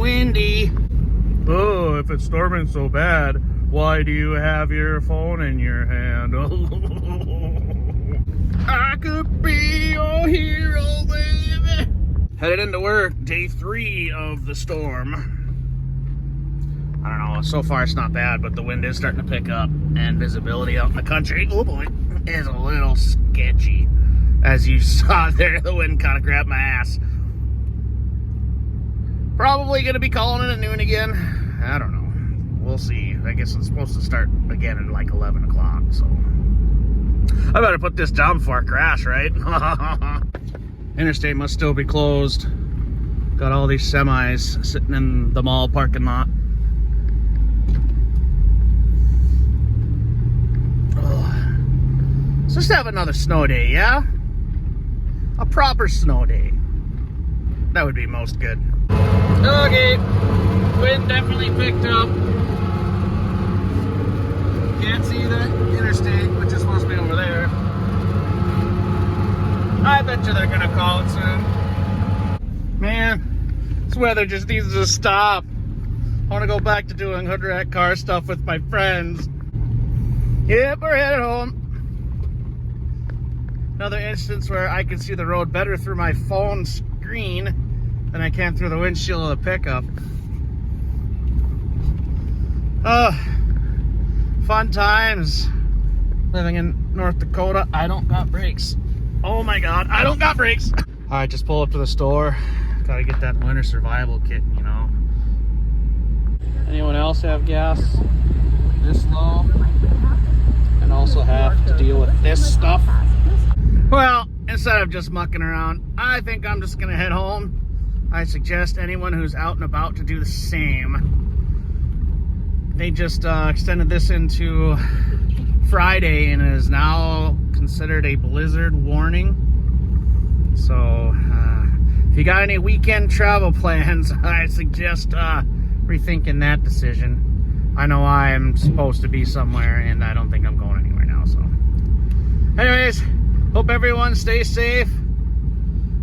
windy. Oh, if it's storming so bad, why do you have your phone in your hand? I could be your hero, baby. Headed into work, day 3 of the storm. I don't know, so far it's not bad, but the wind is starting to pick up, and visibility out in the country, oh boy, is a little sketchy. As you saw there, the wind kind of grabbed my ass. Probably going to be calling it at noon again. I don't know. We'll see. I guess it's supposed to start again at like 11 o'clock, so. I better put this down before I crash, right? Interstate must still be closed. Got all these semis sitting in the mall parking lot. Oh. So let's have another snow day, yeah? A proper snow day. That would be most good. Okay, wind definitely picked up. Can't see the interstate, which is supposed to be over there. I bet you they're gonna call it soon. Man, this weather just needs to stop. I want to go back to doing hood rat car stuff with my friends. Yep, we're headed home. Another instance where I can see the road better through my phone screen than I can through the windshield of the pickup. Fun times living in North Dakota. I don't got brakes. Oh my God, I don't got brakes. All right, just pull up to the store. Gotta get that winter survival kit, you know. Anyone else have gas this low and also have to deal with this stuff? Well, instead of just mucking around, I think I'm just gonna head home. I suggest anyone who's out and about to do the same. They just extended this into Friday and it is now considered a blizzard warning. So if you got any weekend travel plans, I suggest rethinking that decision. I know I am supposed to be somewhere and I don't think I'm going anywhere now. So anyways, hope everyone stays safe.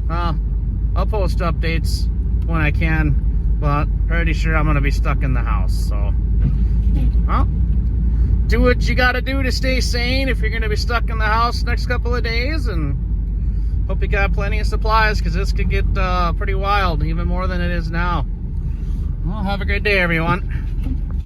I'll post updates when I can, but pretty sure I'm gonna be stuck in the house, so well, do what you gotta do to stay sane if you're gonna be stuck in the house next couple of days, and hope you got plenty of supplies because this could get pretty wild, even more than it is now. Well, have a great day, everyone.